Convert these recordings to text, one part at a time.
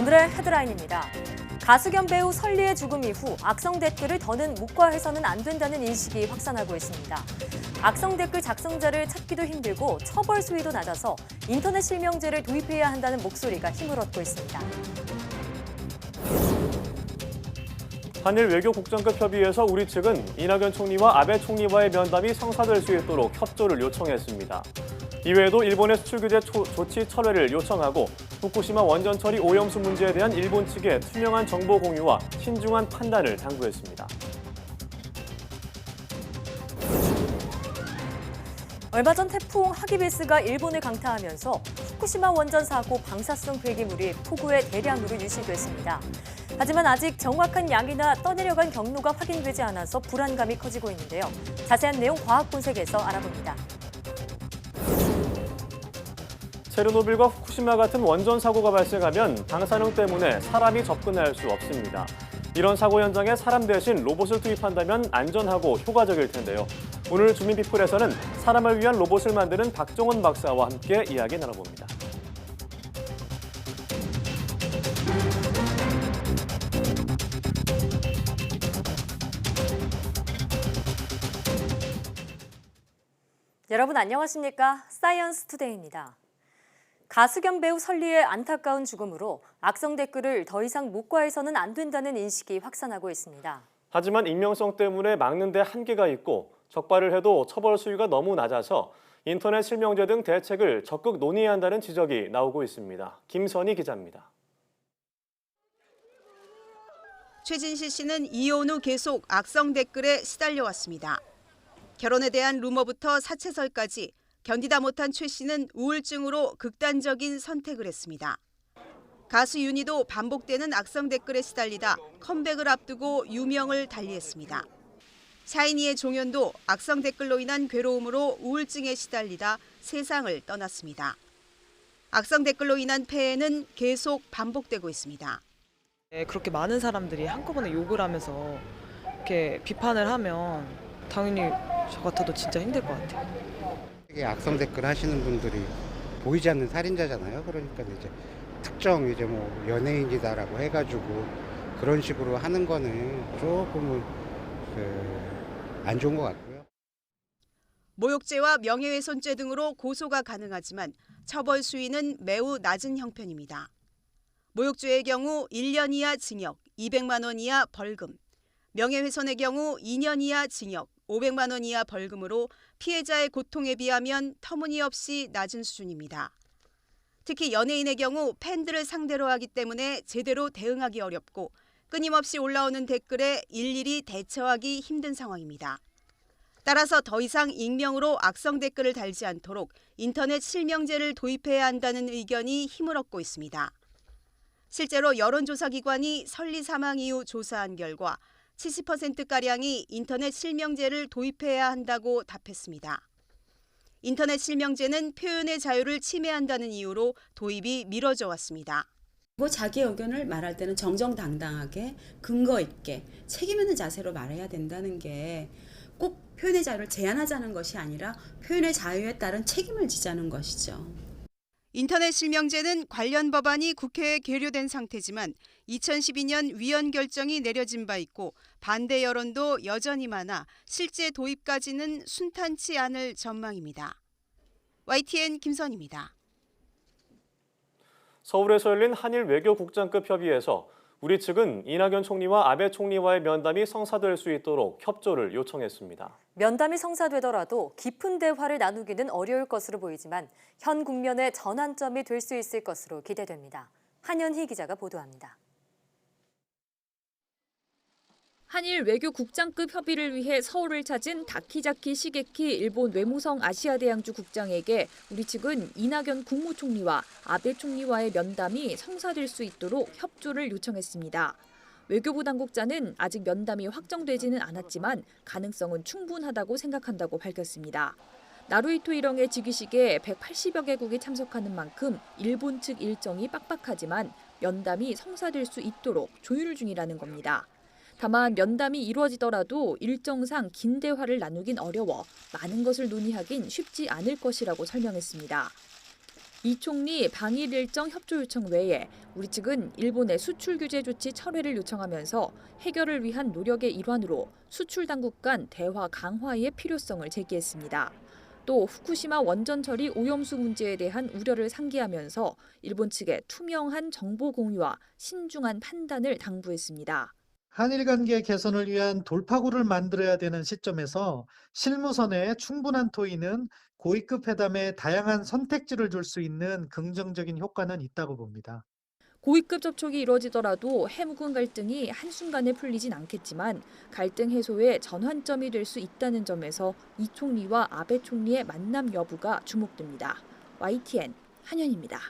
오늘의 헤드라인입니다. 가수 겸 배우 설리의 죽음 이후 악성 댓글을 더는 묵과해서는 안 된다는 인식이 확산하고 있습니다. 악성 댓글 작성자를 찾기도 힘들고 처벌 수위도 낮아서 인터넷 실명제를 도입해야 한다는 목소리가 힘을 얻고 있습니다. 한일 외교국장급 협의회에서 우리 측은 이낙연 총리와 아베 총리와의 면담이 성사될 수 있도록 협조를 요청했습니다. 이외에도 일본의 수출 규제 조치 철회를 요청하고 후쿠시마 원전 처리 오염수 문제에 대한 일본 측의 투명한 정보 공유와 신중한 판단을 당부했습니다. 얼마 전 태풍 하기비스가 일본을 강타하면서 후쿠시마 원전 사고 방사성 폐기물이 폭우에 대량으로 유실됐습니다. 하지만 아직 정확한 양이나 떠내려간 경로가 확인되지 않아서 불안감이 커지고 있는데요. 자세한 내용 과학분석에서 알아봅니다. 체르노빌과 후쿠시마 같은 원전 사고가 발생하면 방사능 때문에 사람이 접근할 수 없습니다. 이런 사고 현장에 사람 대신 로봇을 투입한다면 안전하고 효과적일 텐데요. 오늘 주민피플에서는 사람을 위한 로봇을 만드는 박정원 박사와 함께 이야기 나눠봅니다. 여러분 안녕하십니까? 사이언스 투데이입니다. 가수 겸 배우 설리의 안타까운 죽음으로 악성 댓글을 더 이상 묵과해서는 안 된다는 인식이 확산하고 있습니다. 하지만 익명성 때문에 막는 데 한계가 있고 적발을 해도 처벌 수위가 너무 낮아서 인터넷 실명제 등 대책을 적극 논의해야 한다는 지적이 나오고 있습니다. 김선희 기자입니다. 최진실 씨는 이혼 후 계속 악성 댓글에 시달려왔습니다. 결혼에 대한 루머부터 사채설까지 견디다 못한 최 씨는 우울증으로 극단적인 선택을 했습니다. 가수 윤희도 반복되는 악성 댓글에 시달리다 컴백을 앞두고 유명을 달리했습니다. 샤이니의 종현도 악성 댓글로 인한 괴로움으로 우울증에 시달리다 세상을 떠났습니다. 악성 댓글로 인한 폐해는 계속 반복되고 있습니다. 그렇게 많은 사람들이 한꺼번에 욕을 하면서 이렇게 비판을 하면 당연히 저 같아도 진짜 힘들 것 같아요. 악성 댓글 하시는 분들이 보이지 않는 살인자잖아요. 그러니까 이제 특정 이제 뭐 연예인이다라고 해가지고 그런 식으로 하는 거는 조금은 안 좋은 것 같고요. 모욕죄와 명예훼손죄 등으로 고소가 가능하지만 처벌 수위는 매우 낮은 형편입니다. 모욕죄의 경우 1년 이하 징역, 200만 원 이하 벌금, 명예훼손의 경우 2년 이하 징역, 500만 원 이하 벌금으로 피해자의 고통에 비하면 터무니없이 낮은 수준입니다. 특히 연예인의 경우 팬들을 상대로 하기 때문에 제대로 대응하기 어렵고 끊임없이 올라오는 댓글에 일일이 대처하기 힘든 상황입니다. 따라서 더 이상 익명으로 악성 댓글을 달지 않도록 인터넷 실명제를 도입해야 한다는 의견이 힘을 얻고 있습니다. 실제로 여론조사기관이 설리 사망 이후 조사한 결과 70%가량이 인터넷 실명제를 도입해야 한다고 답했습니다. 인터넷 실명제는 표현의 자유를 침해한다는 이유로 도입이 미뤄져 왔습니다. 자기 의견을 말할 때는 정정당당하게 근거 있게 책임 있는 자세로 말해야 된다는 게 꼭 표현의 자유를 제한하자는 것이 아니라 표현의 자유에 따른 책임을 지자는 것이죠. 인터넷 실명제는 관련 법안이 국회에 계류된 상태지만 2012년 위헌 결정이 내려진 바 있고 반대 여론도 여전히 많아 실제 도입까지는 순탄치 않을 전망입니다. YTN 김선희입니다. 서울에서 열린 한일 외교국장급 협의에서 우리 측은 이낙연 총리와 아베 총리와의 면담이 성사될 수 있도록 협조를 요청했습니다. 면담이 성사되더라도 깊은 대화를 나누기는 어려울 것으로 보이지만 현 국면의 전환점이 될 수 있을 것으로 기대됩니다. 한현희 기자가 보도합니다. 한일 외교국장급 협의를 위해 서울을 찾은 다키자키 시게키 일본 외무성 아시아대양주 국장에게 우리 측은 이낙연 국무총리와 아베 총리와의 면담이 성사될 수 있도록 협조를 요청했습니다. 외교부 당국자는 아직 면담이 확정되지는 않았지만 가능성은 충분하다고 생각한다고 밝혔습니다. 나루히토 일정의 즉위식에 180여 개국이 참석하는 만큼 일본 측 일정이 빡빡하지만 면담이 성사될 수 있도록 조율 중이라는 겁니다. 다만 면담이 이루어지더라도 일정상 긴 대화를 나누긴 어려워 많은 것을 논의하긴 쉽지 않을 것이라고 설명했습니다. 이 총리 방일 일정 협조 요청 외에 우리 측은 일본의 수출 규제 조치 철회를 요청하면서 해결을 위한 노력의 일환으로 수출 당국 간 대화 강화의 필요성을 제기했습니다. 또 후쿠시마 원전 처리 오염수 문제에 대한 우려를 상기하면서 일본 측에 투명한 정보 공유와 신중한 판단을 당부했습니다. 한일 관계 개선을 위한 돌파구를 만들어야 되는 시점에서 실무선에 충분한 토의는 고위급 회담에 다양한 선택지를 줄 수 있는 긍정적인 효과는 있다고 봅니다. 고위급 접촉이 이뤄지더라도 해묵은 갈등이 한순간에 풀리진 않겠지만 갈등 해소의 전환점이 될 수 있다는 점에서 이 총리와 아베 총리의 만남 여부가 주목됩니다. YTN 한현입니다.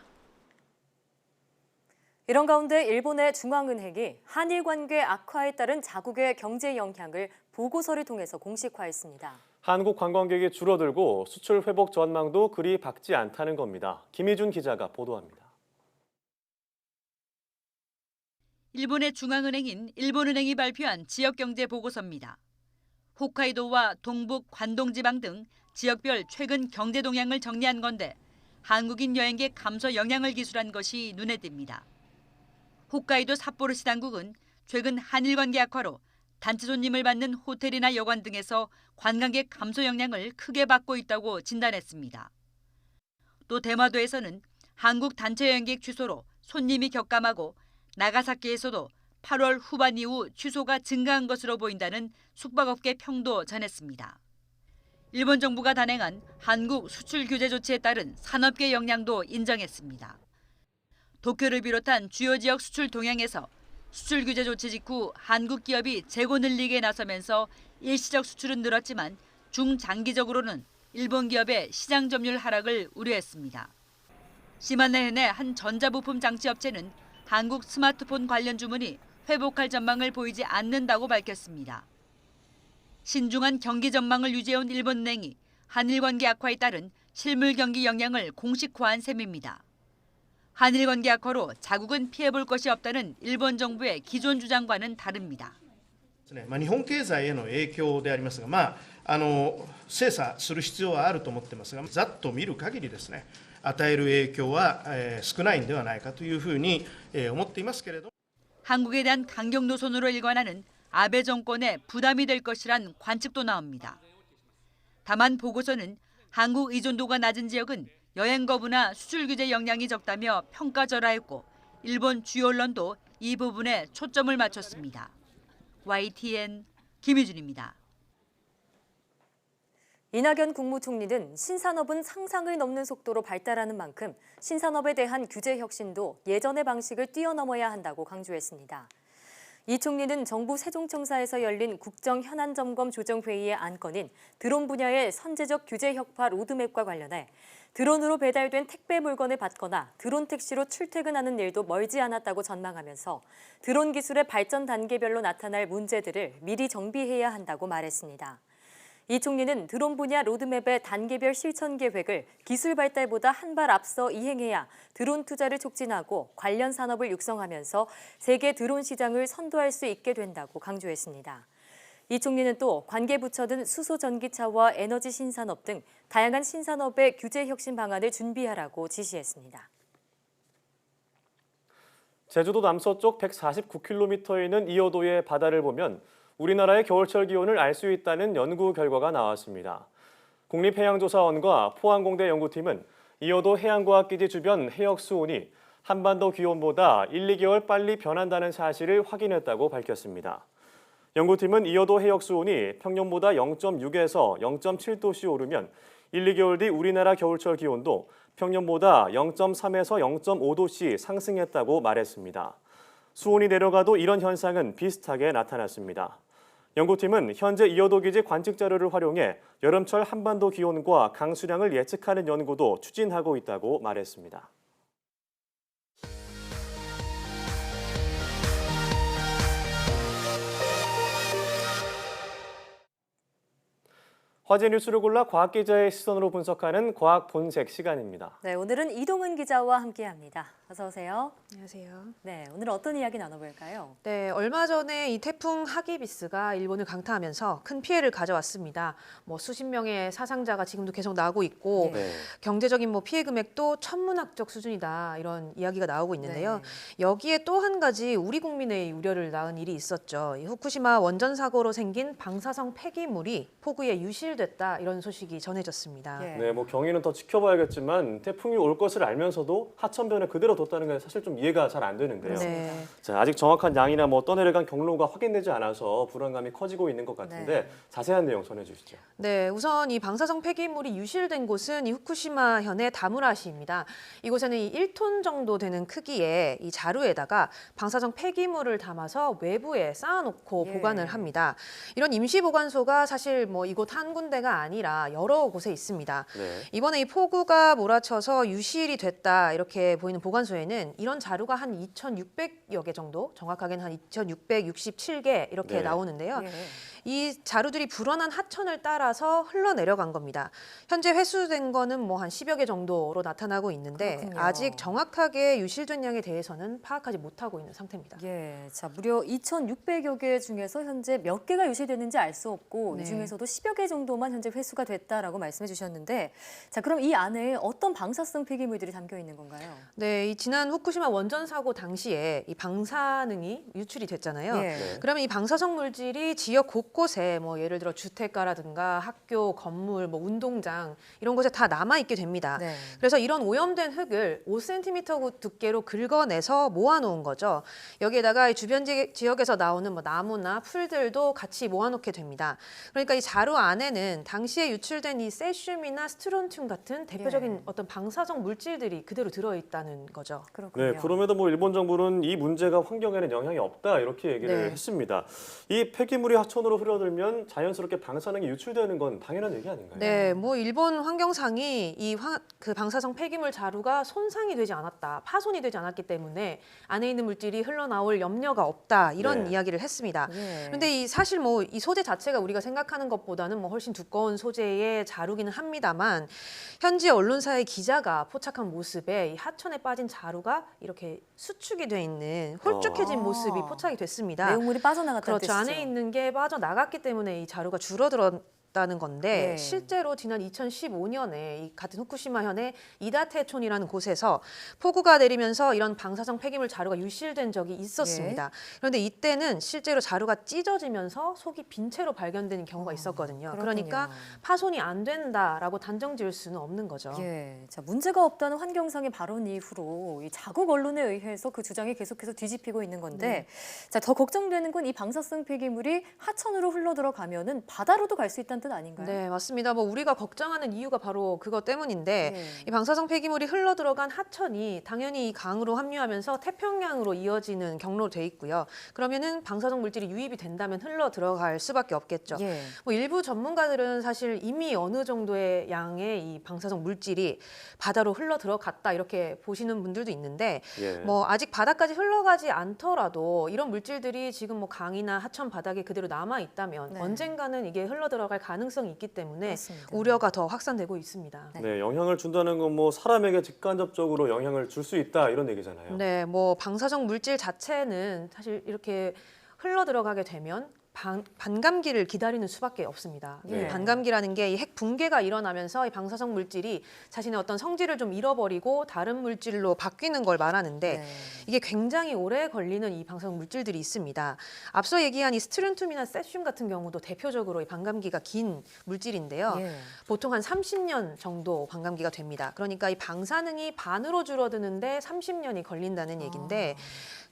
이런 가운데 일본의 중앙은행이 한일 관계 악화에 따른 자국의 경제 영향을 보고서를 통해서 공식화했습니다. 한국 관광객이 줄어들고 수출 회복 전망도 그리 밝지 않다는 겁니다. 김희준 기자가 보도합니다. 일본의 중앙은행인 일본은행이 발표한 지역경제 보고서입니다. 홋카이도와 동북 관동지방 등 지역별 최근 경제 동향을 정리한 건데 한국인 여행객 감소 영향을 기술한 것이 눈에 띕니다. 홋카이도 삿포로시 당국은 최근 한일 관계 악화로 단체 손님을 받는 호텔이나 여관 등에서 관광객 감소 영향을 크게 받고 있다고 진단했습니다. 또 대마도에서는 한국 단체 여행객 취소로 손님이 격감하고 나가사키에서도 8월 후반 이후 취소가 증가한 것으로 보인다는 숙박업계 평도 전했습니다. 일본 정부가 단행한 한국 수출 규제 조치에 따른 산업계 영향도 인정했습니다. 도쿄를 비롯한 주요 지역 수출 동향에서 수출 규제 조치 직후 한국 기업이 재고 늘리기에 나서면서 일시적 수출은 늘었지만 중장기적으로는 일본 기업의 시장 점유율 하락을 우려했습니다. 시마네현의 한 전자부품 장치 업체는 한국 스마트폰 관련 주문이 회복할 전망을 보이지 않는다고 밝혔습니다. 신중한 경기 전망을 유지해온 일본은행이 한일 관계 악화에 따른 실물 경기 영향을 공식화한 셈입니다. 한일 관계 악화로 자국은 피해볼 것이 없다는 일본 정부의 기존 주장과는 다릅니다. 日本経済への影響でありますが、精査する必要はあると思ってますが、ざっと見る限りですね、与える影響は少ないんではないかというふうに思っていますけれど。 한국에 대한 강경 노선으로 일관하는 아베 정권의 부담이 될 것이란 관측도 나옵니다. 다만 보고서는 한국 의존도가 낮은 지역은 여행 거부나 수출 규제 영향이 적다며 평가절하했고 일본 주요 언론도 이 부분에 초점을 맞췄습니다. YTN 김희준입니다. 이낙연 국무총리는 신산업은 상상을 넘는 속도로 발달하는 만큼 신산업에 대한 규제 혁신도 예전의 방식을 뛰어넘어야 한다고 강조했습니다. 이 총리는 정부 세종청사에서 열린 국정현안점검 조정회의의 안건인 드론 분야의 선제적 규제 혁파 로드맵과 관련해 드론으로 배달된 택배 물건을 받거나 드론 택시로 출퇴근하는 일도 멀지 않았다고 전망하면서 드론 기술의 발전 단계별로 나타날 문제들을 미리 정비해야 한다고 말했습니다. 이 총리는 드론 분야 로드맵의 단계별 실천 계획을 기술 발달보다 한 발 앞서 이행해야 드론 투자를 촉진하고 관련 산업을 육성하면서 세계 드론 시장을 선도할 수 있게 된다고 강조했습니다. 이 총리는 또 관계부처 등 수소 전기차와 에너지 신산업 등 다양한 신산업의 규제 혁신 방안을 준비하라고 지시했습니다. 제주도 남서쪽 149km에 있는 이어도의 바다를 보면 우리나라의 겨울철 기온을 알 수 있다는 연구 결과가 나왔습니다. 국립해양조사원과 포항공대 연구팀은 이어도 해양과학기지 주변 해역 수온이 한반도 기온보다 1, 2개월 빨리 변한다는 사실을 확인했다고 밝혔습니다. 연구팀은 이어도 해역 수온이 평년보다 0.6에서 0.7도씩 오르면 1, 2개월 뒤 우리나라 겨울철 기온도 평년보다 0.3에서 0.5도씩 상승했다고 말했습니다. 수온이 내려가도 이런 현상은 비슷하게 나타났습니다. 연구팀은 현재 이어도 기지 관측 자료를 활용해 여름철 한반도 기온과 강수량을 예측하는 연구도 추진하고 있다고 말했습니다. 화제 뉴스를 골라 과학 기자의 시선으로 분석하는 과학 본색 시간입니다. 네, 오늘은 이동은 기자와 함께합니다. 어서 오세요. 안녕하세요. 네, 오늘 어떤 이야기 나눠볼까요? 네, 얼마 전에 이 태풍 하기비스가 일본을 강타하면서 큰 피해를 가져왔습니다. 뭐 수십 명의 사상자가 지금도 계속 나오고 있고 네. 경제적인 뭐 피해 금액도 천문학적 수준이다 이런 이야기가 나오고 있는데요. 네. 여기에 또 한 가지 우리 국민의 우려를 낳은 일이 있었죠. 이 후쿠시마 원전 사고로 생긴 방사성 폐기물이 포구에 유실됐다 이런 소식이 전해졌습니다. 예. 네, 뭐 경위는 더 지켜봐야겠지만 태풍이 올 것을 알면서도 하천변에 그대로 뒀다는 게 사실 좀 이해가 잘 안 되는데요. 네. 자, 아직 정확한 양이나 뭐 떠내려간 경로가 확인되지 않아서 불안감이 커지고 있는 것 같은데 네. 자세한 내용 전해주시죠. 네, 우선 이 방사성 폐기물이 유실된 곳은 이 후쿠시마현의 다무라시입니다. 이곳에는 이 1톤 정도 되는 크기의 이 자루에다가 방사성 폐기물을 담아서 외부에 쌓아놓고 예. 보관을 합니다. 이런 임시 보관소가 사실 뭐 이곳 한 군데가 아니라 여러 곳에 있습니다. 네. 이번에 이 폭우가 몰아쳐서 유실이 됐다 이렇게 보이는 보관소에는 이런 자루가 한 2,600여 개 정도, 정확하게는 한 2,667개 이렇게 네. 나오는데요. 예. 이 자루들이 불어난 하천을 따라서 흘러내려간 겁니다. 현재 회수된 거는 뭐 한 10여 개 정도로 나타나고 있는데 그렇군요. 아직 정확하게 유실된 양에 대해서는 파악하지 못하고 있는 상태입니다. 예, 자 무려 2,600여 개 중에서 현재 몇 개가 유실됐는지 알 수 없고 네. 이 중에서도 10여 개 정도만 현재 회수가 됐다라고 말씀해 주셨는데, 자 그럼 이 안에 어떤 방사성 폐기물들이 담겨 있는 건가요? 네, 이 지난 후쿠시마 원전 사고 당시에 이 방사능이 유출이 됐잖아요. 예. 네. 그러면 이 방사성 물질이 지역 곳곳에 뭐 예를 들어 주택가라든가 학교, 건물, 뭐 운동장 이런 곳에 다 남아 있게 됩니다. 네. 그래서 이런 오염된 흙을 5cm 두께로 긁어내서 모아놓은 거죠. 여기에다가 이 주변 지역에서 나오는 뭐 나무나 풀들도 같이 모아놓게 됩니다. 그러니까 이 자루 안에는 당시에 유출된 이 세슘이나 스트론튬 같은 대표적인 예. 어떤 방사성 물질들이 그대로 들어있다는 거죠. 그렇군요. 네, 그럼에도 뭐 일본 정부는 이 문제가 환경에는 영향이 없다 이렇게 얘기를 네. 했습니다. 이 폐기물이 하천으로 흐려들면 자연스럽게 방사능이 유출되는 건 당연한 얘기 아닌가요? 네, 뭐 일본 환경상이 그 방사성 폐기물 자루가 손상이 되지 않았다, 파손이 되지 않았기 때문에 안에 있는 물질이 흘러나올 염려가 없다 이런 네. 이야기를 했습니다. 예. 그런데 이 사실 뭐 이 소재 자체가 우리가 생각하는 것보다는 뭐 훨씬 두꺼운 소재의 자루기는 합니다만 현지 언론사의 기자가 포착한 모습에 이 하천에 빠진 자루가 이렇게 수축이 돼 있는 홀쭉해진 아. 모습이 포착이 됐습니다. 내용물이 빠져나갔다는 그렇죠. 뜻이죠. 안에 있는 게 빠져나갔기 때문에 이 자루가 줄어들었다는 건데 예. 실제로 지난 2015년에 이 같은 후쿠시마현의 이다테촌이라는 곳에서 폭우가 내리면서 이런 방사성 폐기물 자루가 유실된 적이 있었습니다. 그런데 이때는 실제로 자루가 찢어지면서 속이 빈 채로 발견되는 경우가 있었거든요. 그렇군요. 그러니까 파손이 안 된다라고 단정 지을 수는 없는 거죠. 예, 자 문제가 없다는 환경상의 발언 이후로 이 자국 언론에 의해서 그 주장이 계속해서 뒤집히고 있는 건데, 자 더 걱정되는 건 이 방사성 폐기물이 하천으로 흘러 들어가면은 바다로도 갈 수 있다는 뜻 아닌가요? 네, 맞습니다. 뭐 우리가 걱정하는 이유가 바로 그것 때문인데 예. 이 방사성 폐기물이 흘러 들어간 하천이 당연히 이 강으로 합류하면서 태평양으로 이어지는 경로로 돼 있고요. 그러면은 방사성 물질이 유입이 된다면 흘러 들어갈 수밖에 없겠죠. 예. 뭐 일부 전문가들은 사실 이미 어느 정도의 양의 이 방사성 물질이 바다로 흘러 들어갔다 이렇게 보시는 분들도 있는데 예. 뭐 아직 바다까지 흘러가지 않더라도 이런 물질들이 지금 뭐 강이나 하천 바닥에 그대로 남아 있다면 네. 언젠가는 이게 흘러 들어갈 가능성이 있기 때문에 그렇습니다. 우려가 더 확산되고 있습니다. 네, 영향을 준다는 건 뭐 사람에게 직간접적으로 영향을 줄 수 있다 이런 얘기잖아요. 네, 뭐 방사성 물질 자체는 사실 이렇게 흘러 들어가게 되면 반감기를 기다리는 수밖에 없습니다. 예. 반감기라는 게 이 핵 붕괴가 일어나면서 이 방사성 물질이 자신의 어떤 성질을 좀 잃어버리고 다른 물질로 바뀌는 걸 말하는데 네. 이게 굉장히 오래 걸리는 이 방사성 물질들이 있습니다. 앞서 얘기한 이 스트론튬이나 세슘 같은 경우도 대표적으로 이 반감기가 긴 물질인데요. 예. 보통 한 30년 정도 반감기가 됩니다. 그러니까 이 방사능이 반으로 줄어드는데 30년이 걸린다는 얘기인데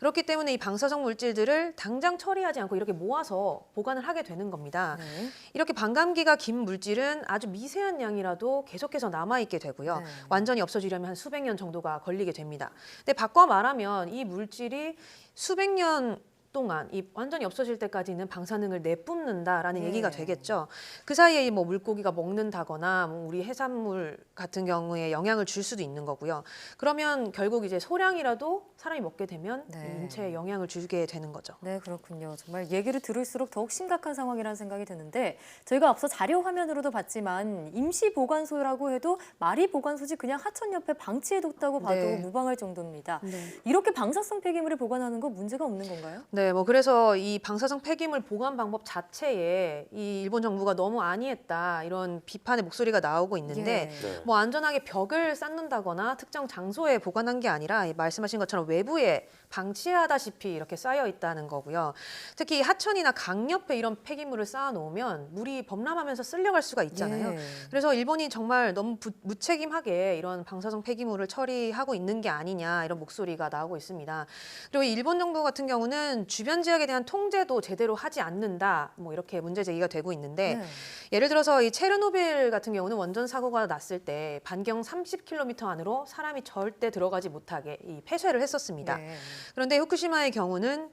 그렇기 때문에 이 방사성 물질들을 당장 처리하지 않고 이렇게 모아서 보관을 하게 되는 겁니다. 네. 이렇게 반감기가 긴 물질은 아주 미세한 양이라도 계속해서 남아있게 되고요. 네. 완전히 없어지려면 한 수백 년 정도가 걸리게 됩니다. 근데 바꿔 말하면 이 물질이 수백 년 동안 이 완전히 없어질 때까지는 방사능을 내뿜는다라는 예. 얘기가 되겠죠. 그 사이에 뭐 물고기가 먹는다거나 뭐 우리 해산물 같은 경우에 영향을 줄 수도 있는 거고요. 그러면 결국 이제 소량이라도 사람이 먹게 되면 네. 인체에 영향을 주게 되는 거죠. 네, 그렇군요. 정말 얘기를 들을수록 더욱 심각한 상황이라는 생각이 드는데 저희가 앞서 자료 화면으로도 봤지만 임시 보관소라고 해도 말이 보관소지 그냥 하천 옆에 방치해뒀다고 봐도 네. 무방할 정도입니다. 네. 이렇게 방사성 폐기물을 보관하는 거 문제가 없는 건가요? 네, 뭐 그래서 이 방사성 폐기물 보관 방법 자체에 이 일본 정부가 너무 안이했다 이런 비판의 목소리가 나오고 있는데 예. 뭐 안전하게 벽을 쌓는다거나 특정 장소에 보관한 게 아니라 이 말씀하신 것처럼 외부에 방치하다시피 이렇게 쌓여 있다는 거고요. 특히 하천이나 강 옆에 이런 폐기물을 쌓아 놓으면 물이 범람하면서 쓸려갈 수가 있잖아요. 예. 그래서 일본이 정말 너무 무책임하게 이런 방사성 폐기물을 처리하고 있는 게 아니냐 이런 목소리가 나오고 있습니다. 그리고 일본 정부 같은 경우는 주변 지역에 대한 통제도 제대로 하지 않는다 뭐 이렇게 문제 제기가 되고 있는데 네. 예를 들어서 이 체르노빌 같은 경우는 원전 사고가 났을 때 반경 30km 안으로 사람이 절대 들어가지 못하게 이 폐쇄를 했었습니다. 네. 그런데 후쿠시마의 경우는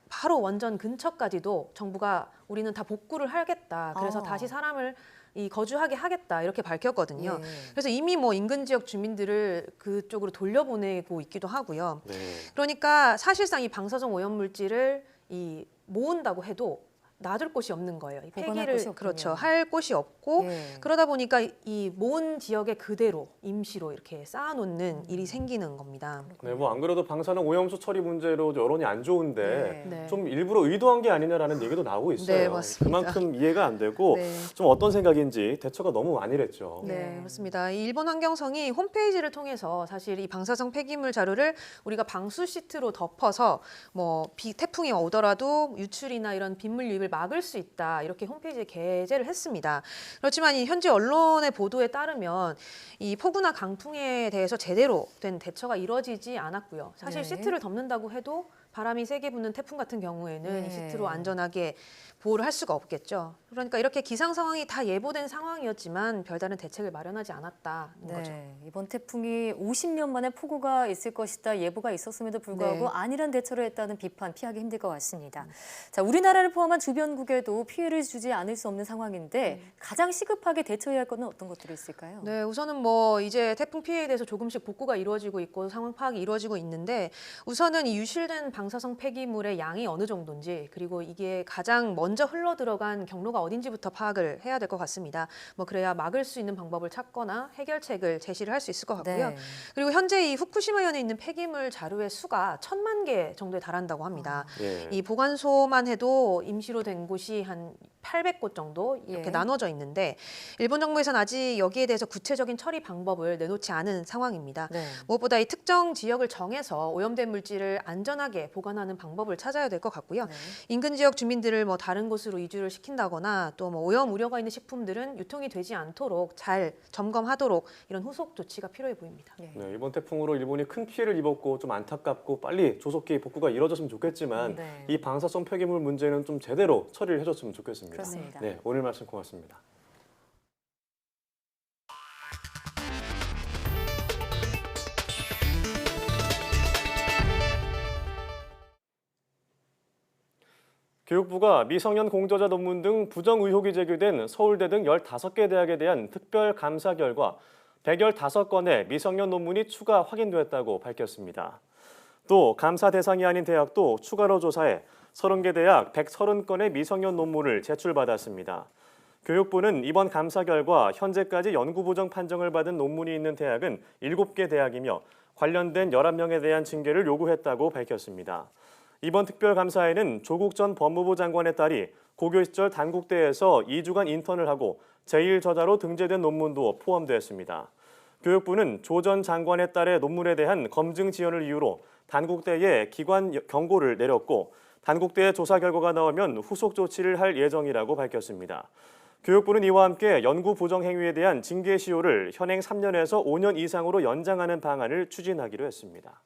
바로 원전 근처까지도 정부가 우리는 다 복구를 하겠다. 그래서 다시 사람을 거주하게 하겠다 이렇게 밝혔거든요. 예. 그래서 이미 뭐 인근 지역 주민들을 그쪽으로 돌려보내고 있기도 하고요. 네. 그러니까 사실상 이 방사성 오염 물질을 모은다고 해도 놔둘 곳이 없는 거예요. 이 보관할 폐기를 곳이 없군요. 그렇죠. 할 곳이 없고 예. 그러다 보니까 이 모은 지역에 그대로 임시로 이렇게 쌓아놓는 일이 생기는 겁니다. 네, 뭐 안 그래도 방사능 오염수 처리 문제로 여론이 안 좋은데 네. 좀 일부러 의도한 게 아니냐라는 얘기도 나오고 있어요. 네, 맞습니다. 그만큼 이해가 안 되고 네. 좀 어떤 생각인지 대처가 너무 안일했죠. 네, 그렇습니다. 이 일본 환경성이 홈페이지를 통해서 사실 이 방사성 폐기물 자료를 우리가 방수 시트로 덮어서 뭐 태풍이 오더라도 유출이나 이런 빗물 유입을 막을 수 있다 이렇게 홈페이지에 게재를 했습니다. 그렇지만 이 현지 언론의 보도에 따르면 이 폭우나 강풍에 대해서 제대로 된 대처가 이루어지지 않았고요. 사실 네. 시트를 덮는다고 해도 바람이 세게 부는 태풍 같은 경우에는 네. 이 시트로 안전하게 보호를 할 수가 없겠죠. 그러니까 이렇게 기상 상황이 다 예보된 상황이었지만 별다른 대책을 마련하지 않았다는 거죠. 네, 이번 태풍이 50년 만에 폭우가 있을 것이다 예보가 있었음에도 불구하고 네. 안일한 대처를 했다는 비판 피하기 힘들 것 같습니다. 자, 우리나라를 포함한 주변국에도 피해를 주지 않을 수 없는 상황인데 가장 시급하게 대처해야 할 것은 어떤 것들이 있을까요? 네, 우선은 뭐 이제 태풍 피해에 대해서 조금씩 복구가 이루어지고 있고 상황 파악이 이루어지고 있는데 우선은 이 유실된 방사성 폐기물의 양이 어느 정도인지 그리고 이게 가장 먼저 흘러 들어간 경로가 어딘지부터 파악을 해야 될 것 같습니다. 뭐 그래야 막을 수 있는 방법을 찾거나 해결책을 제시를 할 수 있을 것 같고요. 네. 그리고 현재 이 후쿠시마현에 있는 폐기물 자료의 수가 1,000만 개 정도에 달한다고 합니다. 예. 이 보관소만 해도 임시로 된 곳이 한 800곳 정도 이렇게 예. 나눠져 있는데 일본 정부에서는 아직 여기에 대해서 구체적인 처리 방법을 내놓지 않은 상황입니다. 네. 무엇보다 이 특정 지역을 정해서 오염된 물질을 안전하게 보관하는 방법을 찾아야 될 것 같고요. 네. 인근 지역 주민들을 뭐 다른 곳으로 이주를 시킨다거나 또 뭐 오염 우려가 있는 식품들은 유통이 되지 않도록 잘 점검하도록 이런 후속 조치가 필요해 보입니다. 예. 네, 이번 태풍으로 일본이 큰 피해를 입었고 좀 안타깝고 빨리 조속히 복구가 이루어졌으면 좋겠지만 네. 이 방사성 폐기물 문제는 좀 제대로 처리를 해줬으면 좋겠습니다. 그렇습니다. 네, 오늘 말씀 고맙습니다. 교육부가 미성년 공저자 논문 등 부정 의혹이 제기된 서울대 등 15개 대학에 대한 특별 감사 결과 115건의 미성년 논문이 추가 확인됐다고 밝혔습니다. 또 감사 대상이 아닌 대학도 추가로 조사해 30개 대학 130건의 미성년 논문을 제출받았습니다. 교육부는 이번 감사 결과 현재까지 연구부정 판정을 받은 논문이 있는 대학은 7개 대학이며 관련된 11명에 대한 징계를 요구했다고 밝혔습니다. 이번 특별감사에는 조국 전 법무부 장관의 딸이 고교 시절 단국대에서 2주간 인턴을 하고 제1저자로 등재된 논문도 포함되었습니다. 교육부는 조 전 장관의 딸의 논문에 대한 검증 지연을 이유로 단국대에 기관 경고를 내렸고 단국대의 조사 결과가 나오면 후속 조치를 할 예정이라고 밝혔습니다. 교육부는 이와 함께 연구 부정 행위에 대한 징계 시효를 현행 3년에서 5년 이상으로 연장하는 방안을 추진하기로 했습니다.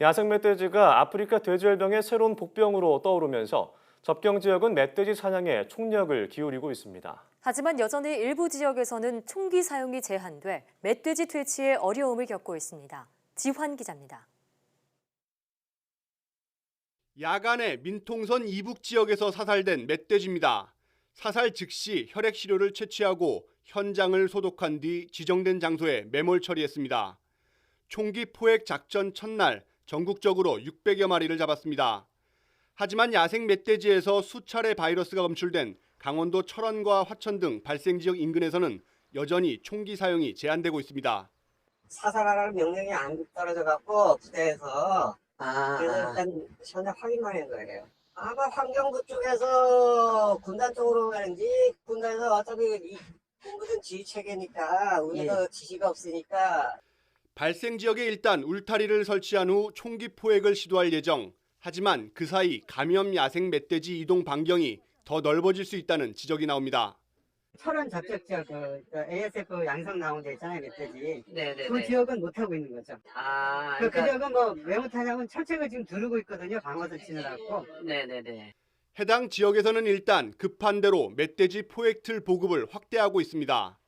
야생 멧돼지가 아프리카 돼지열병의 새로운 복병으로 떠오르면서 접경 지역은 멧돼지 사냥에 총력을 기울이고 있습니다. 하지만 여전히 일부 지역에서는 총기 사용이 제한돼 멧돼지 퇴치에 어려움을 겪고 있습니다. 지환 기자입니다. 야간에 민통선 이북 지역에서 사살된 멧돼지입니다. 사살 즉시 혈액 시료를 채취하고 현장을 소독한 뒤 지정된 장소에 매몰 처리했습니다. 총기 포획 작전 첫날 전국적으로 600여 마리를 잡았습니다. 하지만 야생 멧돼지에서 수차례 바이러스가 검출된 강원도 철원과 화천 등 발생 지역 인근에서는 여전히 총기 사용이 제한되고 있습니다. 사살하라는 명령이 안 떨어져 갖고 부대에서 그래서 일단 현장 확인만 한 거예요. 아마 환경부 쪽에서 군단 쪽으로 가는지 군단에서 어차피 이 군부는 지휘 체계니까 우리가 지시가 없으니까. 발생 지역에 일단 울타리를 설치한 후 총기 포획을 시도할 예정. 하지만 그 사이 감염 야생 멧돼지 이동 반경이 더 넓어질 수 있다는 지적이 나옵니다. 철원 접촉 지역 ASF 양성 나온 데 있잖아요, 멧돼지. 네네네. 그 지역은 못 하고 있는 거죠. 그 지역은 뭐 왜 못하냐면 철책을 지금 두르고 있거든요, 방어선 치느라고. 네네네. 해당 지역에서는 일단 급한 대로 멧돼지 포획 틀 보급을 확대하고 있습니다.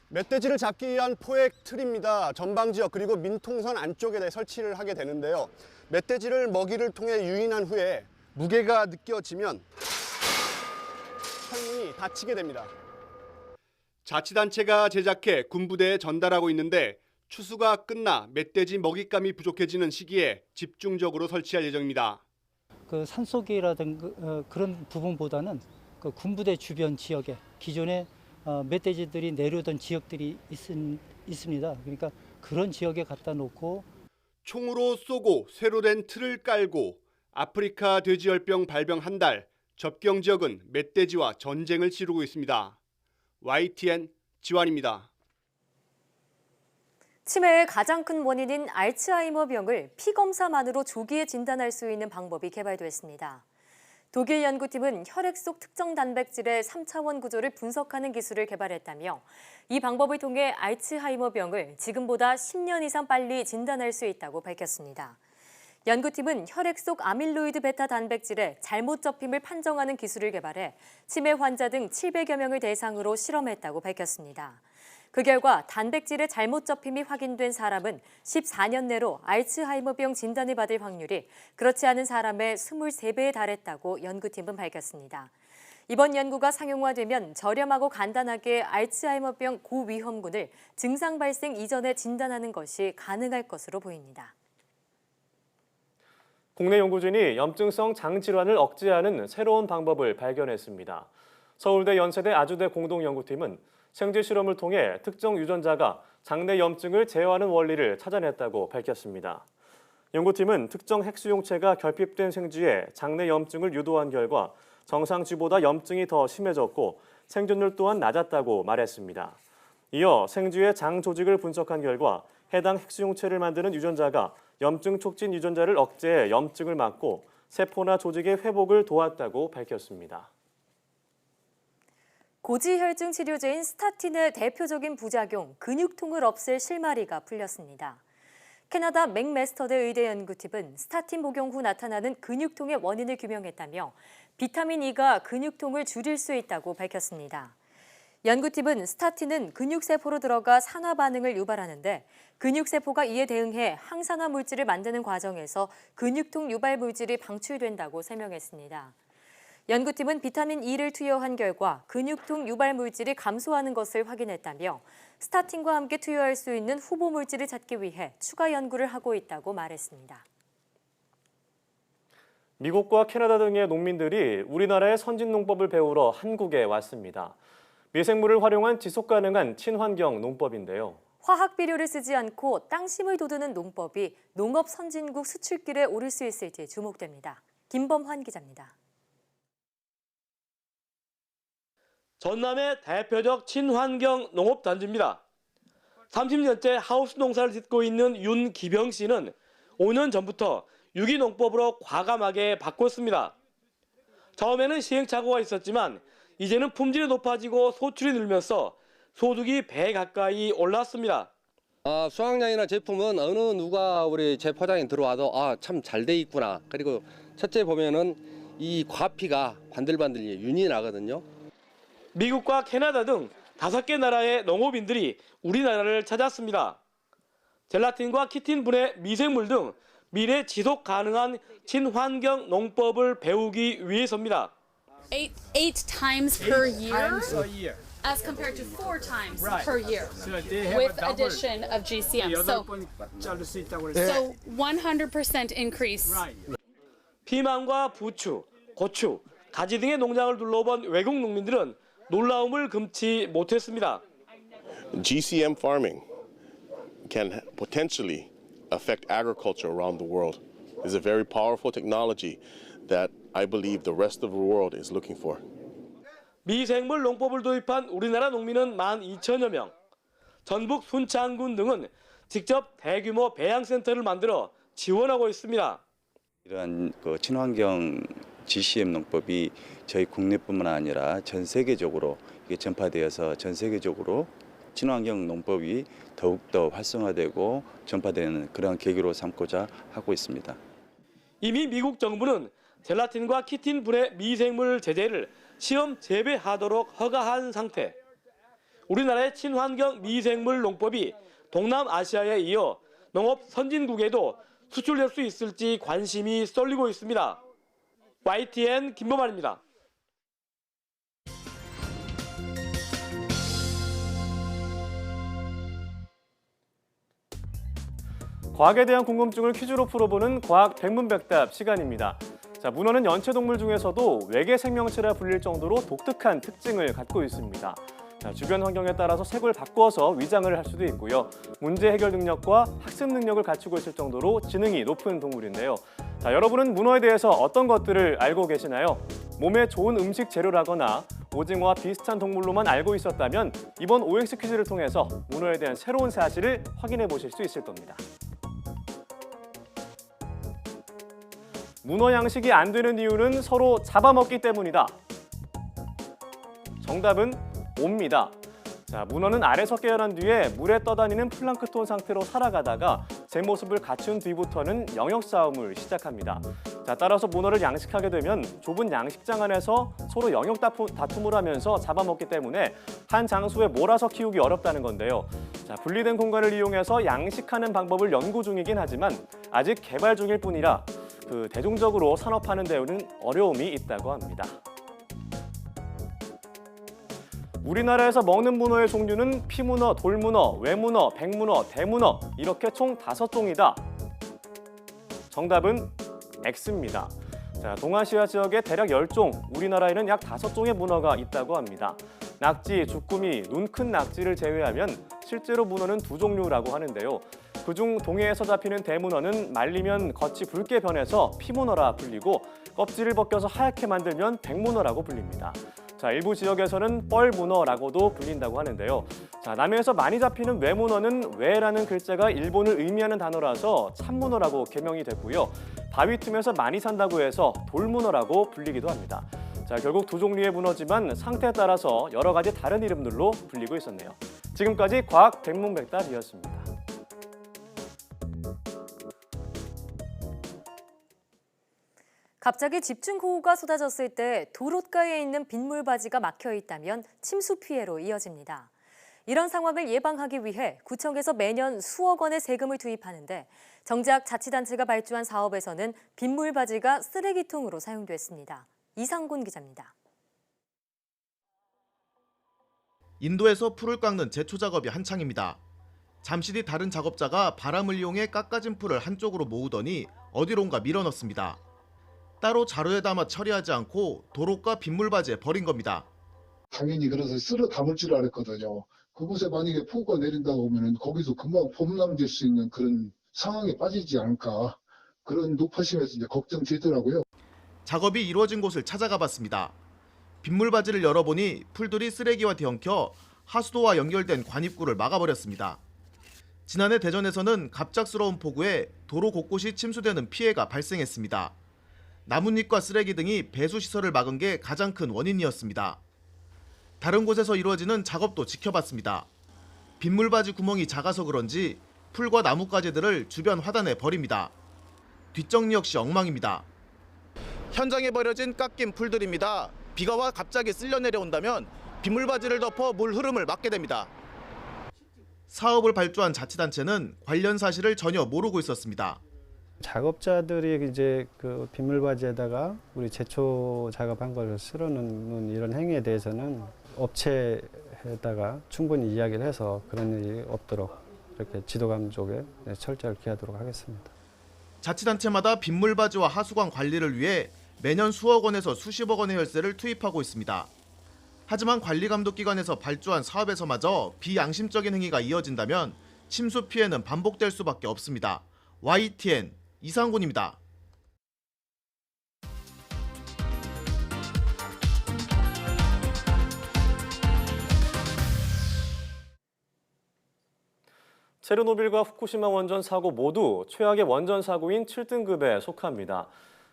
멧돼지를 잡기 위한 포획 틀입니다. 전방 지역 그리고 민통선 안쪽에 설치를 하게 되는데요. 멧돼지를 먹이를 통해 유인한 후에 무게가 느껴지면 창문이 닫히게 됩니다. 자치단체가 제작해 군부대에 전달하고 있는데 추수가 끝나 멧돼지 먹잇감이 부족해지는 시기에 집중적으로 설치할 예정입니다. 그 산속이라든가 그런 부분보다는 그 군부대 주변 지역에 기존에 멧돼지들이 내려오던 지역들이 있습니다. 그러니까 그런 지역에 갖다 놓고 총으로 쏘고 쇠로 된 틀을 깔고 아프리카 돼지열병 발병 한 달, 접경 지역은 멧돼지와 전쟁을 치르고 있습니다. YTN 지환입니다. 치매의 가장 큰 원인인 알츠하이머병을 피검사만으로 조기에 진단할 수 있는 방법이 개발됐습니다. 독일 연구팀은 혈액 속 특정 단백질의 3차원 구조를 분석하는 기술을 개발했다며 이 방법을 통해 알츠하이머병을 지금보다 10년 이상 빨리 진단할 수 있다고 밝혔습니다. 연구팀은 혈액 속 아밀로이드 베타 단백질의 잘못 접힘을 판정하는 기술을 개발해 치매 환자 등 700여 명을 대상으로 실험했다고 밝혔습니다. 그 결과 단백질의 잘못 접힘이 확인된 사람은 14년 내로 알츠하이머병 진단을 받을 확률이 그렇지 않은 사람의 23배에 달했다고 연구팀은 밝혔습니다. 이번 연구가 상용화되면 저렴하고 간단하게 알츠하이머병 고위험군을 증상 발생 이전에 진단하는 것이 가능할 것으로 보입니다. 국내 연구진이 염증성 장질환을 억제하는 새로운 방법을 발견했습니다. 서울대 연세대 아주대 공동연구팀은 생쥐 실험을 통해 특정 유전자가 장내 염증을 제어하는 원리를 찾아냈다고 밝혔습니다. 연구팀은 특정 핵수용체가 결핍된 생쥐에 장내 염증을 유도한 결과 정상쥐보다 염증이 더 심해졌고 생존율 또한 낮았다고 말했습니다. 이어 생쥐의 장 조직을 분석한 결과 해당 핵수용체를 만드는 유전자가 염증 촉진 유전자를 억제해 염증을 막고 세포나 조직의 회복을 도왔다고 밝혔습니다. 고지혈증 치료제인 스타틴의 대표적인 부작용, 근육통을 없앨 실마리가 풀렸습니다. 캐나다 맥메스터드 의대 연구팀은 스타틴 복용 후 나타나는 근육통의 원인을 규명했다며 비타민 E가 근육통을 줄일 수 있다고 밝혔습니다. 연구팀은 스타틴은 근육세포로 들어가 산화 반응을 유발하는데 근육세포가 이에 대응해 항산화 물질을 만드는 과정에서 근육통 유발 물질이 방출된다고 설명했습니다. 연구팀은 비타민 E를 투여한 결과 근육통 유발 물질이 감소하는 것을 확인했다며 스타틴과 함께 투여할 수 있는 후보 물질을 찾기 위해 추가 연구를 하고 있다고 말했습니다. 미국과 캐나다 등의 농민들이 우리나라의 선진 농법을 배우러 한국에 왔습니다. 미생물을 활용한 지속가능한 친환경 농법인데요. 화학 비료를 쓰지 않고 땅심을 돋우는 농법이 농업 선진국 수출길에 오를 수 있을지 주목됩니다. 김범환 기자입니다. 전남의 대표적 친환경 농업단지입니다. 30년째 하우스 농사를 짓고 있는 윤기병 씨는 5년 전부터 유기농법으로 과감하게 바꿨습니다. 처음에는 시행착오가 있었지만 이제는 품질이 높아지고 소출이 늘면서 소득이 배 가까이 올랐습니다. 수확량이나 제품은 어느 누가 우리 재포장에 들어와도 참 잘 돼 있구나. 그리고 첫째 보면은 이 과피가 반들반들 윤이 나거든요. 미국과 캐나다 등 5개 나라의 농업인들이 우리나라를 찾았습니다. 젤라틴과 키틴 분해 미생물 등 미래 지속 가능한 친환경 농법을 배우기 위해서입니다. 8 times per year, times a year. as compared to 4 times Right. per year, So they have with a double. addition of GCM. So 100% increase. Right. 피망과 부추, 고추, 가지 등의 농장을 둘러본 외국 농민들은 놀라움을 금치 못했습니다. GCM farming can potentially affect agriculture around the world. It's a very powerful technology that I believe the rest of the world is looking for. 미생물 농법을 도입한 우리나라 농민은 12,000여 명. 전북 순창군 등은 직접 대규모 배양센터를 만들어 지원하고 있습니다. 이러한 친환경 GCM 농법이 저희 국내뿐만 아니라 전 세계적으로 이게 전파되어서 전 세계적으로 친환경 농법이 더욱더 활성화되고 전파되는 그런 계기로 삼고자 하고 있습니다. 이미 미국 정부는 젤라틴과 키틴 분해 미생물 제재를 시험 재배하도록 허가한 상태. 우리나라의 친환경 미생물 농법이 동남아시아에 이어 농업 선진국에도 수출될 수 있을지 관심이 쏠리고 있습니다. YTN 김범환입니다. 과학에 대한 궁금증을 퀴즈로 풀어보는 과학 백문백답 시간입니다. 자, 문어는 연체동물 중에서도 외계 생명체라 불릴 정도로 독특한 특징을 갖고 있습니다. 자, 주변 환경에 따라서 색을 바꿔서 위장을 할 수도 있고요. 문제 해결 능력과 학습 능력을 갖추고 있을 정도로 지능이 높은 동물인데요. 자, 여러분은 문어에 대해서 어떤 것들을 알고 계시나요? 몸에 좋은 음식 재료라거나 오징어와 비슷한 동물로만 알고 있었다면 이번 OX 퀴즈를 통해서 문어에 대한 새로운 사실을 확인해 보실 수 있을 겁니다. 문어 양식이 안 되는 이유는 서로 잡아먹기 때문이다. 정답은 O입니다. 자, 문어는 알에서 깨어난 뒤에 물에 떠다니는 플랑크톤 상태로 살아가다가 제 모습을 갖춘 뒤부터는 영역 싸움을 시작합니다. 자, 따라서 문어를 양식하게 되면 좁은 양식장 안에서 서로 영역 다툼을 하면서 잡아먹기 때문에 한 장소에 몰아서 키우기 어렵다는 건데요. 자, 분리된 공간을 이용해서 양식하는 방법을 연구 중이긴 하지만 아직 개발 중일 뿐이라 대중적으로 산업화하는 데는 어려움이 있다고 합니다. 우리나라에서 먹는 문어의 종류는 피문어, 돌문어, 외문어, 백문어, 대문어 이렇게 총 5종이다. 정답은 X입니다. 자, 동아시아 지역에 대략 10종, 우리나라에는 약 5종의 문어가 있다고 합니다. 낙지, 주꾸미, 눈 큰 낙지를 제외하면 실제로 문어는 2종류라고 하는데요. 그중 동해에서 잡히는 대문어는 말리면 겉이 붉게 변해서 피문어라 불리고 껍질을 벗겨서 하얗게 만들면 백문어라고 불립니다. 자, 일부 지역에서는 뻘문어라고도 불린다고 하는데요. 자, 남해에서 많이 잡히는 외문어는 외라는 글자가 일본을 의미하는 단어라서 참문어라고 개명이 됐고요. 바위 틈에서 많이 산다고 해서 돌문어라고 불리기도 합니다. 자, 결국 2종류의 문어지만 상태에 따라서 여러 가지 다른 이름들로 불리고 있었네요. 지금까지 과학 백문백답이었습니다. 갑자기 집중호우가 쏟아졌을 때 도로가에 있는 빗물바지가 막혀 있다면 침수 피해로 이어집니다. 이런 상황을 예방하기 위해 구청에서 매년 수억 원의 세금을 투입하는데 정작 자치단체가 발주한 사업에서는 빗물바지가 쓰레기통으로 사용됐습니다. 이상곤 기자입니다. 인도에서 풀을 깎는 제초 작업이 한창입니다. 잠시 뒤 다른 작업자가 바람을 이용해 깎아진 풀을 한쪽으로 모으더니 어디론가 밀어넣습니다. 따로 자루에 담아 처리하지 않고 도로가 빗물바지에 버린 겁니다. 당연히 그래서 쓸어 담을 줄 알았거든요. 그곳에 만약에 폭우가 내린다고 하면 거기서 금방 범람될 수 있는 그런 상황에 빠지지 않을까. 그런 높아심에서 이제 걱정되더라고요. 작업이 이루어진 곳을 찾아가 봤습니다. 빗물바지를 열어보니 풀들이 쓰레기와 뒤엉켜 하수도와 연결된 관입구를 막아버렸습니다. 지난해 대전에서는 갑작스러운 폭우에 도로 곳곳이 침수되는 피해가 발생했습니다. 나뭇잎과 쓰레기 등이 배수시설을 막은 게 가장 큰 원인이었습니다. 다른 곳에서 이루어지는 작업도 지켜봤습니다. 빗물바지 구멍이 작아서 그런지 풀과 나뭇가지들을 주변 화단에 버립니다. 뒷정리 역시 엉망입니다. 현장에 버려진 깎인 풀들입니다. 비가 와 갑자기 쓸려 내려온다면 빗물바지를 덮어 물 흐름을 막게 됩니다. 사업을 발주한 자치단체는 관련 사실을 전혀 모르고 있었습니다. 작업자들이 이제 그 빗물바지에다가 우리 제초 작업한 걸 쓸어넣는 이런 행위에 대해서는 업체에다가 충분히 이야기를 해서 그런 일이 없도록 이렇게 지도감 쪽에 철저히 기하도록 하겠습니다. 자치단체마다 빗물바지와 하수관 관리를 위해 매년 수억 원에서 수십억 원의 혈세를 투입하고 있습니다. 하지만 관리감독기관에서 발주한 사업에서마저 비양심적인 행위가 이어진다면 침수 피해는 반복될 수밖에 없습니다. YTN 이상군입니다. 체르노빌과 후쿠시마 원전 사고 모두 최악의 원전 사고인 7등급에 속합니다.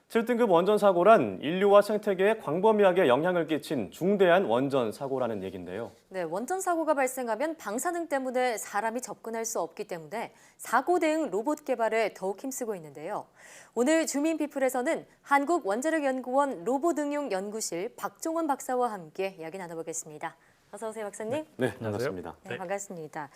7등급 원전 사고란 인류와 생태계에 광범위하게 영향을 끼친 중대한 원전 사고라는 얘긴데요. 네, 원전 사고가 발생하면 방사능 때문에 사람이 접근할 수 없기 때문에 사고 대응 로봇 개발에 더욱 힘쓰고 있는데요. 오늘 주민피플에서는 한국원자력연구원 로봇응용연구실 박종원 박사와 함께 이야기 나눠보겠습니다. 어서 오세요, 박사님. 네, 반갑습니다. 네, 반갑습니다.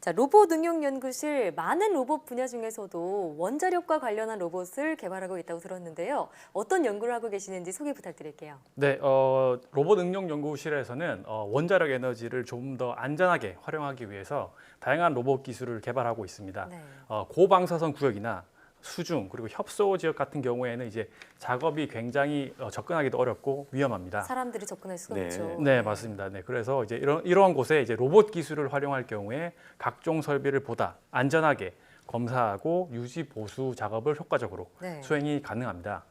자, 로봇응용연구실 많은 로봇 분야 중에서도 원자력과 관련한 로봇을 개발하고 있다고 들었는데요. 어떤 연구를 하고 계시는지 소개 부탁드릴게요. 네, 로봇 응용 연구실에서는 원자력 에너지를 좀 더 안전하게 활용하기 위해서 다양한 로봇 기술을 개발하고 있습니다. 네. 고방사선 구역이나 수중 그리고 협소 지역 같은 경우에는 이제 작업이 굉장히 접근하기도 어렵고 위험합니다. 사람들이 접근할 수가 없죠. 네, 맞습니다. 네, 그래서 이제 이러한 곳에 이제 로봇 기술을 활용할 경우에 각종 설비를 보다 안전하게 검사하고 유지 보수 작업을 효과적으로 수행이 가능합니다.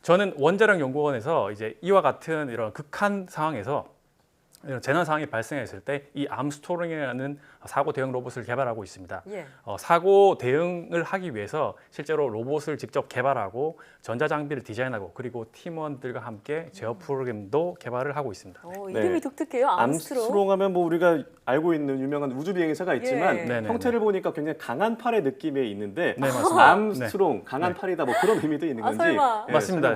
저는 원자력 연구원에서 이제 이와 같은 이런 극한 상황에서 이런 재난 상황이 발생했을 때 이 암스토링이라는 사고 대응 로봇을 개발하고 있습니다. 사고 대응을 하기 위해서 실제로 로봇을 직접 개발하고 전자장비를 디자인하고 그리고 팀원들과 함께 제어 프로그램도 개발을 하고 있습니다. 이름이 독특해요. 암스트롱 하면 뭐 우리가 알고 있는 유명한 우주 비행사가 있지만 형태를 보니까 굉장히 강한 팔의 느낌이 있는데 암스트롱, 강한 팔이다 뭐 그런 의미도 있는 건지. 설마. 맞습니다.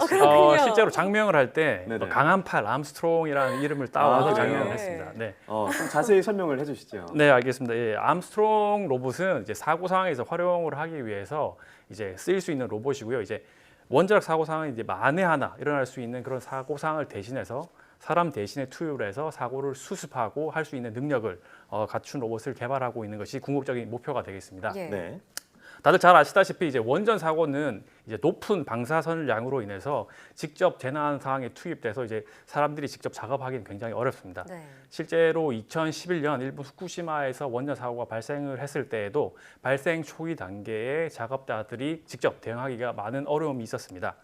실제로 장명을 할 때 강한 팔 암스트롱이라는 이름을 따와서 장명을 했습니다. 네. 좀 자세히 설명을 해주시죠. 네, 알겠습니다. 암스트롱 로봇은 이제 사고 상황에서 활용을 하기 위해서 이제 쓰일 수 있는 로봇이고요. 이제 원자력 사고 상황이 이제 만에 하나 일어날 수 있는 그런 사고 상황을 대신해서 사람 대신에 투입을 해서 사고를 수습하고 할 수 있는 능력을 갖춘 로봇을 개발하고 있는 것이 궁극적인 목표가 되겠습니다. 네. 다들 잘 아시다시피 이제 원전 사고는 이제 높은 방사선 양으로 인해서 직접 재난 상황에 투입돼서 이제 사람들이 직접 작업하기는 굉장히 어렵습니다. 실제로 2011년 일본 후쿠시마에서 원전 사고가 발생을 했을 때에도 발생 초기 단계에 작업자들이 직접 대응하기가 많은 어려움이 있었습니다.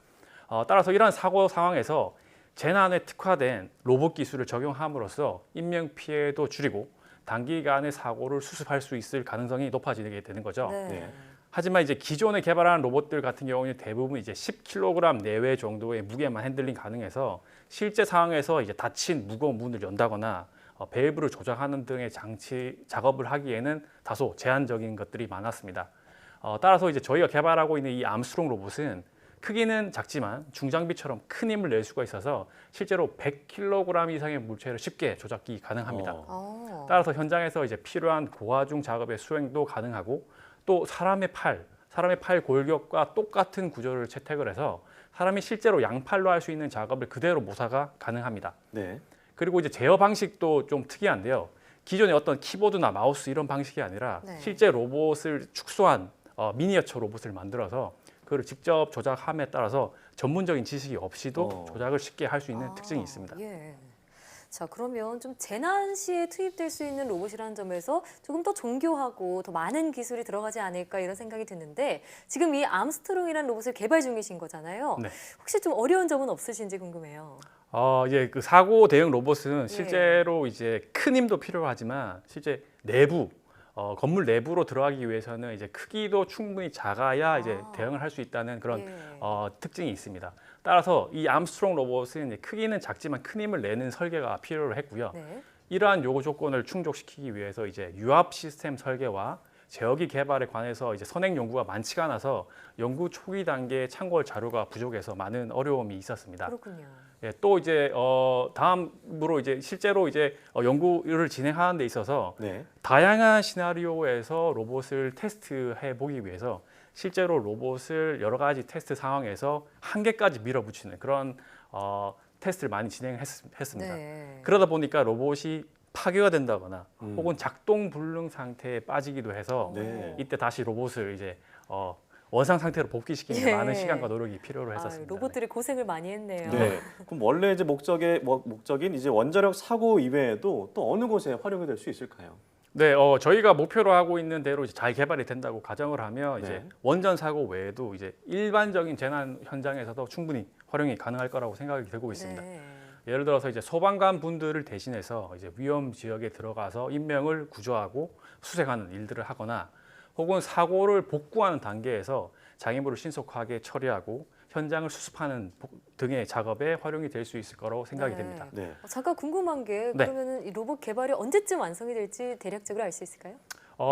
따라서 이러한 사고 상황에서 재난에 특화된 로봇 기술을 적용함으로써 인명 피해도 줄이고 단기간에 사고를 수습할 수 있을 가능성이 높아지게 되는 거죠. 하지만 이제 기존에 개발한 로봇들 같은 경우는 대부분 이제 10kg 내외 정도의 무게만 핸들링 가능해서 실제 상황에서 이제 닫힌 무거운 문을 연다거나 밸브를 조작하는 등의 장치 작업을 하기에는 다소 제한적인 것들이 많았습니다. 따라서 이제 저희가 개발하고 있는 이 암스트롱 로봇은 크기는 작지만 중장비처럼 큰 힘을 낼 수가 있어서 실제로 100kg 이상의 물체를 쉽게 조작이 가능합니다. 따라서 현장에서 이제 필요한 고하중 작업의 수행도 가능하고 또 사람의 팔 골격과 똑같은 구조를 채택을 해서 사람이 실제로 양팔로 할 수 있는 작업을 그대로 모사가 가능합니다. 그리고 이제 제어 방식도 좀 특이한데요. 기존의 어떤 키보드나 마우스 이런 방식이 아니라 실제 로봇을 축소한 미니어처 로봇을 만들어서 그걸 직접 조작함에 따라서 전문적인 지식이 없이도 조작을 쉽게 할 수 있는 특징이 있습니다. 자, 그러면 좀 재난 시에 투입될 수 있는 로봇이라는 점에서 조금 더 정교하고 더 많은 기술이 들어가지 않을까 이런 생각이 드는데 지금 이 암스트롱이라는 로봇을 개발 중이신 거잖아요. 혹시 좀 어려운 점은 없으신지 궁금해요. 이제 그 사고 대응 로봇은 실제로 이제 큰 힘도 필요하지만 실제 내부 건물 내부로 들어가기 위해서는 이제 크기도 충분히 작아야 이제 대응을 할 수 있다는 그런 특징이 있습니다. 따라서 이 암스트롱 로봇은 이제 크기는 작지만 큰 힘을 내는 설계가 필요로 했고요. 이러한 요구 조건을 충족시키기 위해서 이제 유압 시스템 설계와 제어기 개발에 관해서 이제 선행 연구가 많지가 않아서 연구 초기 단계에 참고할 자료가 부족해서 많은 어려움이 있었습니다. 그렇군요. 예, 또 이제 다음으로 이제 실제로 이제 연구를 진행하는 데 있어서 네. 다양한 시나리오에서 로봇을 테스트해 보기 위해서 실제로 로봇을 여러 가지 테스트 상황에서 한계까지 밀어붙이는 그런 테스트를 많이 진행했습니다. 네. 그러다 보니까 로봇이 파괴가 된다거나 혹은 작동 불능 상태에 빠지기도 해서 네. 이때 다시 로봇을 이제 원상 상태로 복귀시키는 데 예. 많은 시간과 노력이 필요로 했었습니다. 로봇들이 고생을 많이 했네요. 네. 그럼 원래 이제 목적인 이제 원자력 사고 이외에도 또 어느 곳에 활용이 될 수 있을까요? 네, 저희가 목표로 하고 있는 대로 이제 잘 개발이 된다고 가정을 하면 네. 이제 원전 사고 외에도 이제 일반적인 재난 현장에서도 충분히 활용이 가능할 거라고 생각이 되고 있습니다. 네. 예를 들어서 이제 소방관 분들을 대신해서 이제 위험 지역에 들어가서 인명을 구조하고 수색하는 일들을 하거나 혹은 사고를 복구하는 단계에서 장애물을 신속하게 처리하고 현장을 수습하는 등의 작업에 활용이 될 수 있을 거라고 생각이 됩니다. 네. 잠깐 궁금한 게 네. 그러면은 이 로봇 개발이 언제쯤 완성이 될지 대략적으로 알 수 있을까요?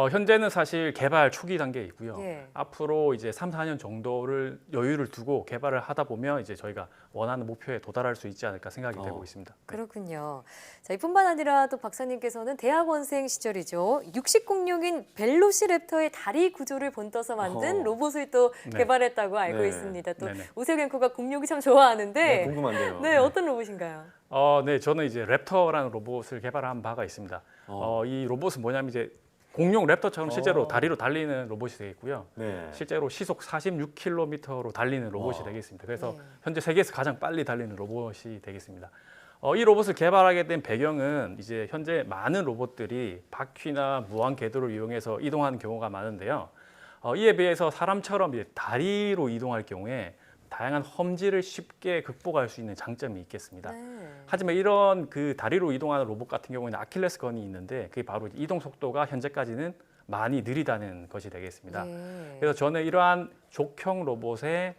현재는 사실 개발 초기 단계에 있고요. 예. 앞으로 이제 3, 4년 정도를 여유를 두고 개발을 하다 보면 이제 저희가 원하는 목표에 도달할 수 있지 않을까 생각이 되고 있습니다. 네. 그렇군요. 자, 이뿐만 아니라 또 박사님께서는 대학원생 시절이죠. 육식 공룡인 벨로시랩터의 다리 구조를 본떠서 만든 로봇을 또 네. 개발했다고 알고 네. 있습니다. 또 네네. 오세혁 앵커가 공룡이 참 좋아하는데 네, 궁금한데요. 네, 어떤 로봇인가요? 네, 저는 이제 랩터라는 로봇을 개발한 바가 있습니다. 이 로봇은 뭐냐면 이제 공룡 랩터처럼 실제로 다리로 달리는 로봇이 되겠고요. 네. 실제로 시속 46km로 달리는 로봇이 되겠습니다. 그래서 네. 현재 세계에서 가장 빨리 달리는 로봇이 되겠습니다. 이 로봇을 개발하게 된 배경은 이제 현재 많은 로봇들이 바퀴나 무한 궤도를 이용해서 이동하는 경우가 많은데요. 이에 비해서 사람처럼 이제 다리로 이동할 경우에 다양한 험지를 쉽게 극복할 수 있는 장점이 있겠습니다. 네. 하지만 이런 그 다리로 이동하는 로봇 같은 경우에는 아킬레스건이 있는데 그게 바로 이동 속도가 현재까지는 많이 느리다는 것이 되겠습니다. 네. 그래서 저는 이러한 족형 로봇의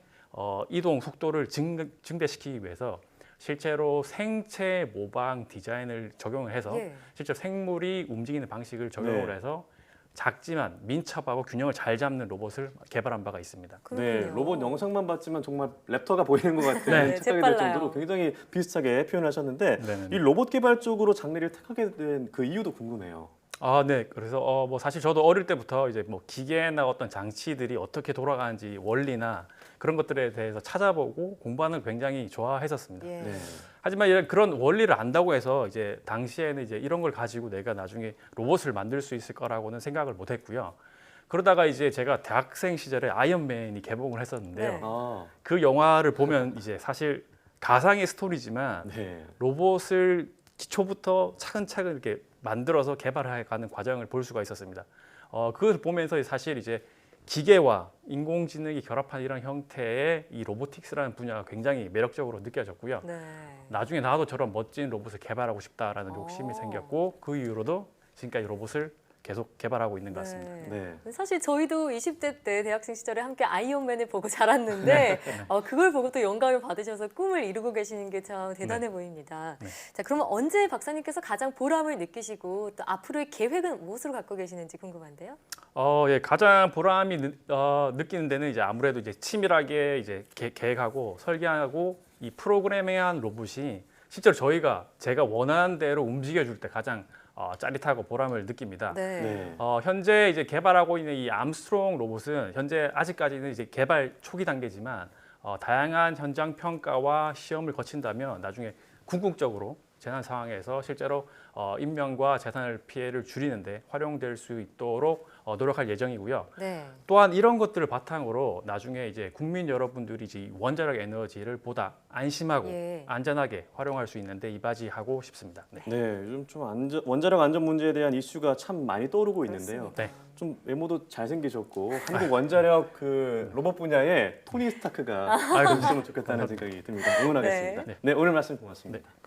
이동 속도를 증대시키기 위해서 실제로 생체 모방 디자인을 적용을 해서 예. 실제로 생물이 움직이는 방식을 적용을 네. 해서 작지만 민첩하고 균형을 잘 잡는 로봇을 개발한 바가 있습니다. 네, 로봇 영상만 봤지만 정말 랩터가 보이는 것 같은 네, 착각이 될 재빨라요. 정도로 굉장히 비슷하게 표현하셨는데 네네네. 이 로봇 개발 쪽으로 장르를 택하게 된 그 이유도 궁금해요. 네. 그래서 뭐 사실 저도 어릴 때부터 이제 뭐 기계나 어떤 장치들이 어떻게 돌아가는지 원리나 그런 것들에 대해서 찾아보고 공부하는 걸 굉장히 좋아했었습니다. 예. 네. 하지만 그런 원리를 안다고 해서 이제 당시에는 이제 이런 걸 가지고 내가 나중에 로봇을 만들 수 있을 거라고는 생각을 못 했고요. 그러다가 이제 제가 대학생 시절에 아이언맨이 개봉을 했었는데요. 네. 그 영화를 보면 이제 사실 가상의 스토리지만 네. 로봇을 기초부터 차근차근 이렇게 만들어서 개발해가는 과정을 볼 수가 있었습니다. 그걸 보면서 사실 이제 기계와 인공지능이 결합한 이런 형태의 이 로보틱스라는 분야가 굉장히 매력적으로 느껴졌고요. 네. 나중에 나도 저런 멋진 로봇을 개발하고 싶다라는 욕심이 생겼고 그 이후로도 지금까지 로봇을 계속 개발하고 있는 것 같습니다. 네. 사실 저희도 20대 때 대학생 시절에 함께 아이언맨을 보고 자랐는데 그걸 보고 또 영감을 받으셔서 꿈을 이루고 계시는 게 참 대단해 보입니다. 네. 자, 그러면 언제 박사님께서 가장 보람을 느끼시고 또 앞으로의 계획은 무엇으로 갖고 계시는지 궁금한데요. 예, 가장 보람이 느끼는 데는 이제 아무래도 이제 치밀하게 이제 계획하고 설계하고 이 프로그래밍한 로봇이 실제로 제가 원하는 대로 움직여줄 때 가장 짜릿하고 보람을 느낍니다. 네. 네. 현재 이제 개발하고 있는 이 암스트롱 로봇은 현재 아직까지는 이제 개발 초기 단계지만 다양한 현장 평가와 시험을 거친다면 나중에 궁극적으로 재난 상황에서 실제로 인명과 재산을 피해를 줄이는데 활용될 수 있도록 노력할 예정이고요. 네. 또한 이런 것들을 바탕으로 나중에 이제 국민 여러분들이 이제 원자력 에너지를 보다 안심하고 예. 안전하게 활용할 수 있는데 이바지하고 싶습니다. 네. 네, 요즘 좀 원자력 안전 문제에 대한 이슈가 참 많이 떠오르고 있는데요. 네. 좀 외모도 잘생기셨고 한국 원자력 그 로봇 분야에 토니 스타크가 있으면 좋겠다는 생각이 듭니다. 응원하겠습니다. 네. 네, 오늘 말씀 고맙습니다. 네.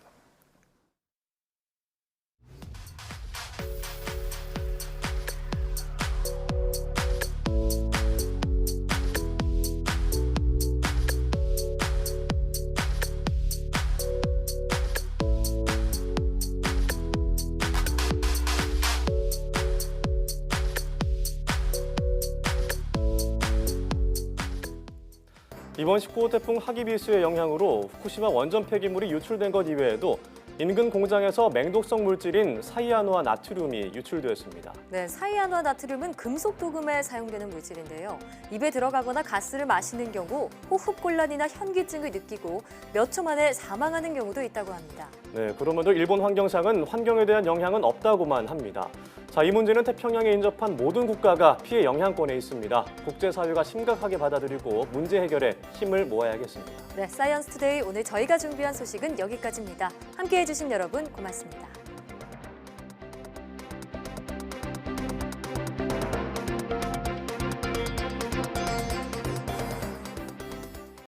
이번 19호 태풍 하기비스의 영향으로 후쿠시마 원전 폐기물이 유출된 것 이외에도 인근 공장에서 맹독성 물질인 사이아누아 나트륨이 유출되었습니다. 네, 사이아누아 나트륨은 금속 도금에 사용되는 물질인데요. 입에 들어가거나 가스를 마시는 경우 호흡곤란이나 현기증을 느끼고 몇 초 만에 사망하는 경우도 있다고 합니다. 네, 그럼에도 일본 환경상은 환경에 대한 영향은 없다고만 합니다. 자, 이 문제는 태평양에 인접한 모든 국가가 피해 영향권에 있습니다. 국제사회가 심각하게 받아들이고 문제 해결에 힘을 모아야겠습니다. 네, 사이언스 투데이 오늘 저희가 준비한 소식은 여기까지입니다. 함께해 주신 여러분 고맙습니다.